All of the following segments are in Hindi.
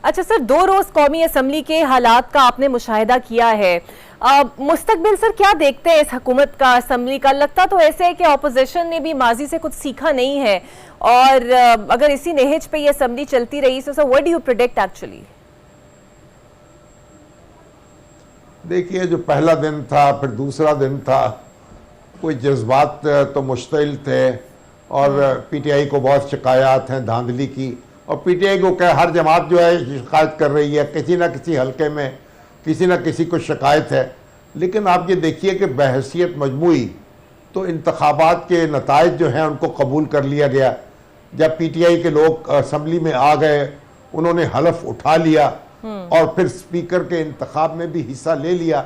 अच्छा सर, 2 रोज कौमी असम्बली के हालात का आपने मुशाहिदा किया है। मुस्तकबिल सर क्या देखते हैं इस हुकूमत का, असम्बली का? लगता तो ऐसे है कि अपोजिशन ने भी माजी से कुछ सीखा नहीं है और अगर इसी नहज पे ये असम्बली चलती रही, so what do you predict actually? देखिए, जो पहला दिन था फिर दूसरा दिन था, कोई जज्बात तो मुश्तिल थे और पीटीआई को बहुत शिकायत हैं धांधली की। और पीटीआई को क्या, हर जमात जो है शिकायत कर रही है, किसी न किसी हलके में किसी न किसी को शिकायत है। लेकिन आप ये देखिए कि बहैसियत मजमूई तो इंतखाबात के नताइज जो हैं उनको कबूल कर लिया गया। जब पीटीआई के लोग असम्बली में आ गए, उन्होंने हलफ उठा लिया और फिर स्पीकर के इंतखाब में भी हिस्सा ले लिया,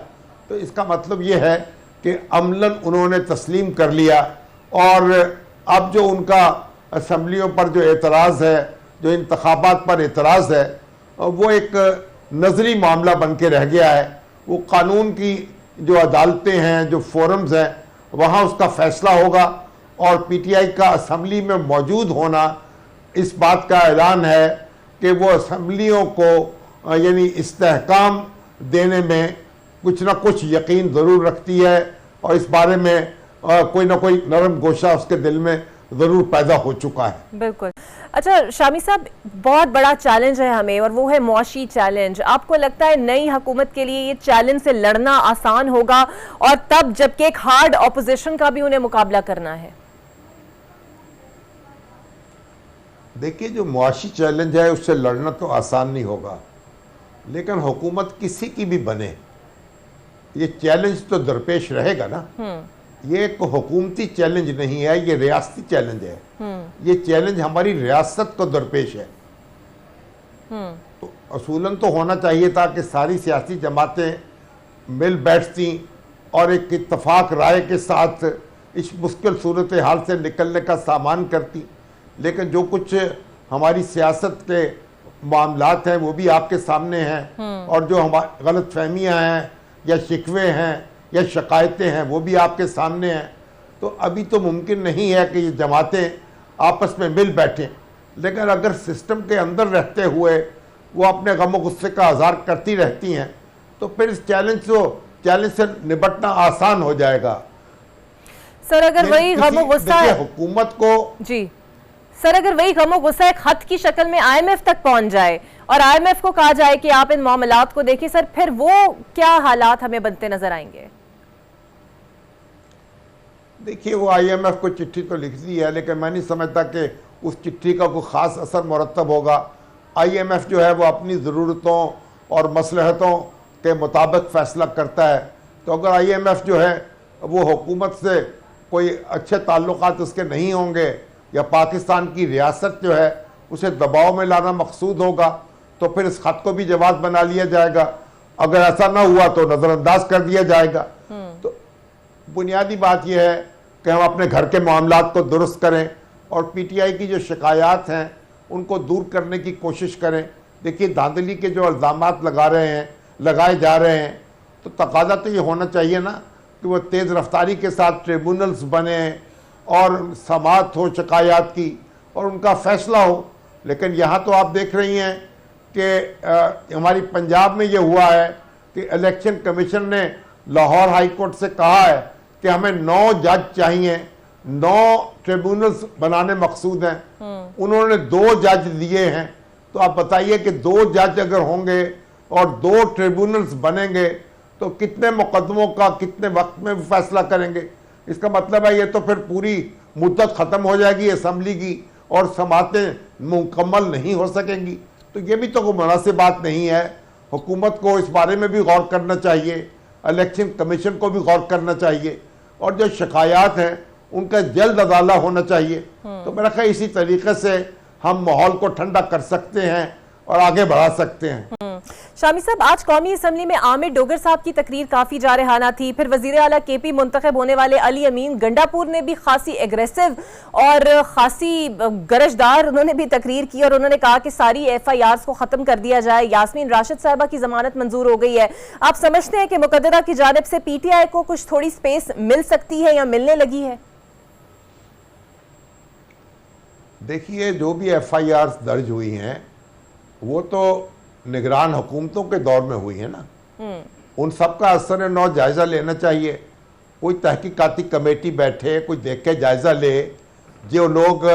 तो इसका मतलब ये है कि अमलन उन्होंने तस्लीम कर लिया। और अब जो उनका असम्बलियों पर जो एतराज़ है, जो इंतखाबात पर एतराज़ है, वो एक नजरी मामला बन के रह गया है। वो कानून की जो अदालतें हैं, जो फोरम्स हैं, वहाँ उसका फैसला होगा। और पीटीआई का असम्बली में मौजूद होना इस बात का ऐलान है कि वो असम्बलियों को यानी इस्तेहकाम देने में कुछ ना कुछ यकीन ज़रूर रखती है और इस बारे में कोई ना कोई नरम गोशा उसके दिल में ज़रूर पैदा हो चुका है। बिल्कुल। अच्छा शामी साहब, बहुत बड़ा चैलेंज है हमें और वो है मुआशी चैलेंज। आपको लगता है नई हुकूमत के लिए ये चैलेंज से लड़ना आसान होगा, और तब जबकि एक हार्ड ऑपोजिशन का भी उन्हें मुकाबला करना है? देखिए, जो मुआशी चैलेंज है उससे लड़ना तो आसान नहीं होगा, लेकिन हुकूमत किसी की भी बने ये चैलेंज तो दरपेश रहेगा ना। ये एक हुकूमती चैलेंज नहीं है, ये रियासती चैलेंज है। ये चैलेंज हमारी रियासत को दरपेश है। तो असूलन तो होना चाहिए था कि सारी सियासी जमातें मिल बैठती और एक इत्तफाक राय के साथ इस मुश्किल सूरत हाल से निकलने का सामान करती। लेकिन जो कुछ हमारी सियासत के मामलात हैं वो भी आपके सामने हैं, और जो हमारी गलत फहमियाँ हैं या शिकवे हैं या शिकायतें हैं वो भी आपके सामने हैं। तो अभी तो मुमकिन नहीं है कि ये जमातें आपस में मिल बैठें, लेकिन अगर सिस्टम के अंदर रहते हुए वो अपने गम गुस्से का इज़हार करती रहती हैं तो फिर इस चैलेंज से निपटना आसान हो जाएगा। सर अगर वही गम गुस्सा हुकूमत को जी सर, अगर वही गम गुस्सा एक खत की शक्ल में आईएमएफ तक पहुंच जाए और आईएमएफ को कहा जाए कि आप इन मामलात को देखिए सर, फिर वो क्या हालात हमें बनते नजर आएंगे? देखिए, वो आईएमएफ को चिट्ठी तो लिख दी है, लेकिन मैं नहीं समझता कि उस चिट्ठी का कोई ख़ास असर मुरतब होगा। आईएमएफ जो है वो अपनी ज़रूरतों और मसलहतों के मुताबिक फ़ैसला करता है। तो अगर आईएमएफ जो है वो हुकूमत से कोई अच्छे ताल्लुकात उसके नहीं होंगे या पाकिस्तान की रियासत जो है उसे दबाव में लाना मकसूद होगा, तो फिर इस खत को भी जवाब बना लिया जाएगा। अगर ऐसा ना हुआ तो नज़रअंदाज कर दिया जाएगा। तो बुनियादी बात यह है कि हम अपने घर के मामलात को दुरुस्त करें और पीटीआई की जो शिकायत हैं उनको दूर करने की कोशिश करें। देखिए, धांधली के जो इल्ज़ामात लगाए जा रहे हैं, तो तकाज़ा तो ये होना चाहिए ना कि वो तेज़ रफ्तारी के साथ ट्रिब्यूनल्स बने और समाअत हो शिकायत की और उनका फ़ैसला हो। लेकिन यहाँ तो आप देख रही हैं कि हमारी पंजाब में ये हुआ है कि इलेक्शन कमीशन ने लाहौर हाई कोर्ट से कहा है कि हमें 9 जज चाहिए, 9 ट्रिब्यूनल्स बनाने मकसूद हैं। उन्होंने 2 जज दिए हैं। तो आप बताइए कि 2 जज अगर होंगे और 2 ट्रिब्यूनल्स बनेंगे तो कितने मुकदमों का कितने वक्त में फैसला करेंगे? इसका मतलब है ये तो फिर पूरी मुद्दत ख़त्म हो जाएगी असम्बली की और समातें मुकम्मल नहीं हो सकेंगी। तो ये भी तो कोई मुनासिब बात नहीं है। हुकूमत को इस बारे में भी गौर करना चाहिए, इलेक्शन कमीशन को भी गौर करना चाहिए, और जो शिकायत हैं उनका जल्द अदाला होना चाहिए। तो मेरा ख्याल इसी तरीके से हम माहौल को ठंडा कर सकते हैं और आगे बढ़ा सकते हैं। शामी साहब, आज कौमी असम्बली में आमिर डोगर साहब की तकरीर काफी जारहाना थी। फिर वजीर आला केपी मुंतखब होने वाले अली अमीन गंडापुर ने भी खासी एग्रेसिव और खासी गरजदार उन्होंने भी तकरीर की और उन्होंने कहा कि सारी FIRs को खत्म कर दिया जाए। यास्मीन राशिद साहबा की जमानत मंजूर हो गई है। आप समझते हैं कि मुकद्दरा की जानिब से PTI को कुछ थोड़ी स्पेस मिल सकती है या मिलने लगी है? देखिए, जो भी FIRs दर्ज हुई हैं वो तो निगरान हुकूमतों के दौर में हुई है ना, उन सब का असर नौ जायज़ा लेना चाहिए। कोई तहकीकाती कमेटी बैठे, कोई देख के जायज़ा ले, जो लोग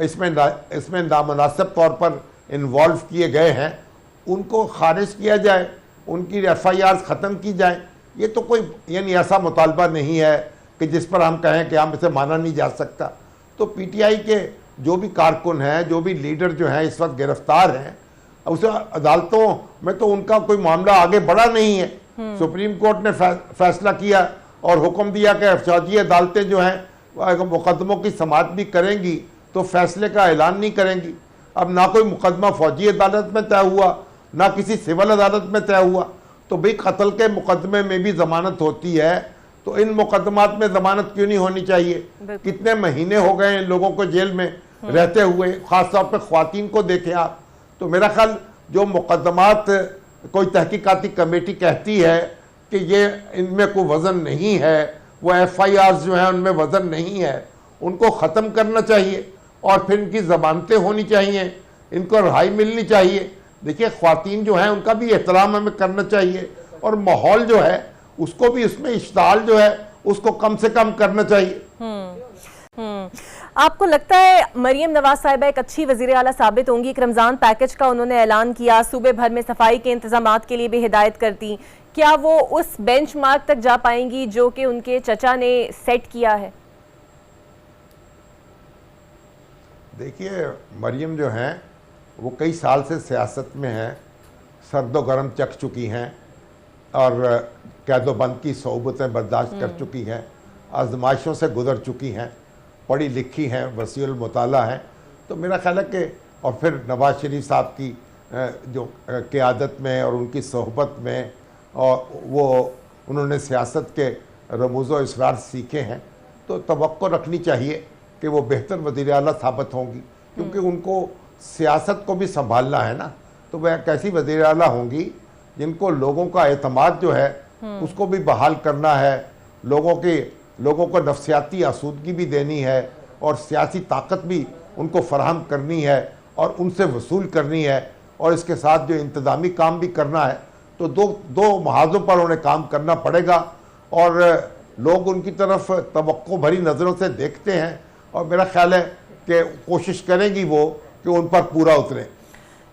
इसमें नामुनासिब तौर पर इन्वॉल्व किए गए हैं उनको खारिज किया जाए, उनकी FIR ख़त्म की जाए। ये तो कोई यानी ऐसा मुतालबा नहीं है कि जिस पर हम कहें कि हम इसे माना नहीं जा सकता। तो PTI के जो भी कारकुन हैं, जो भी लीडर जो हैं इस वक्त गिरफ्तार हैं, उसे अदालतों में तो उनका कोई मामला आगे बढ़ा नहीं है। सुप्रीम कोर्ट ने फैसला किया और हुक्म दिया कि फौजी अदालतें जो हैं मुकदमों की समाअत भी करेंगी तो फैसले का ऐलान नहीं करेंगी। अब ना कोई मुकदमा फौजी अदालत में तय हुआ, ना किसी सिविल अदालत में तय हुआ। तो भाई कत्ल के मुकदमे में भी जमानत होती है, तो इन मुकदमात में जमानत क्यों नहीं होनी चाहिए? कितने महीने हो गए इन लोगों को जेल में रहते हुए, खासतौर पर ख्वातीन को देखें आप। तो मेरा ख्याल जो मुकदमात कोई तहकीकाती कमेटी कहती है कि ये इनमें कोई वज़न नहीं है, वो FIRs जो हैं उनमें वज़न नहीं है, उनको ख़त्म करना चाहिए और फिर इनकी ज़मानतें होनी चाहिए, इनको रिहाई मिलनी चाहिए। देखिए ख्वातीन जो हैं उनका भी एहतराम हमें करना चाहिए और माहौल जो है उसको भी, उसमें इश्ताल जो है उसको कम से कम करना चाहिए। आपको लगता है मरियम नवाज साहिबा एक अच्छी वज़ीर आला साबित होंगी? एक रमज़ान पैकेज का उन्होंने ऐलान किया, सूबे भर में सफाई के इंतजामात के लिए भी हिदायत कर दी। क्या वो उस बेंचमार्क तक जा पाएंगी जो कि उनके चचा ने सेट किया है? देखिए मरियम जो हैं वो कई साल से सियासत में हैं, सर्द गर्म चख चुकी हैं और कैदोबंद की सोबतें बर्दाश्त कर चुकी हैं, आजमाइशों से गुजर चुकी हैं, पढ़ी लिखी हैं, वसीउल मुताला हैं। तो मेरा ख्याल है कि और फिर नवाज शरीफ साहब की जो क़यादत में और उनकी सोहबत में और वो उन्होंने सियासत के रमूज़ व इसरार सीखे हैं, तो तवक्को रखनी चाहिए कि वो बेहतर वज़ीर आला साबित होंगी, क्योंकि उनको सियासत को भी संभालना है ना। तो वह कैसी वज़ीर आला होंगी जिनको लोगों का एतमाद जो है उसको भी बहाल करना है, लोगों को नफ्सियाती आसूदगी भी देनी है और सियासी ताकत भी उनको फराहम करनी है और उनसे वसूल करनी है और इसके साथ जो इंतज़ामी काम भी करना है। तो दो महाजों पर उन्हें काम करना पड़ेगा और लोग उनकी तरफ तवक्को भरी नज़रों से देखते हैं और मेरा ख्याल है कि कोशिश करेंगी वो कि उन पर पूरा उतरे।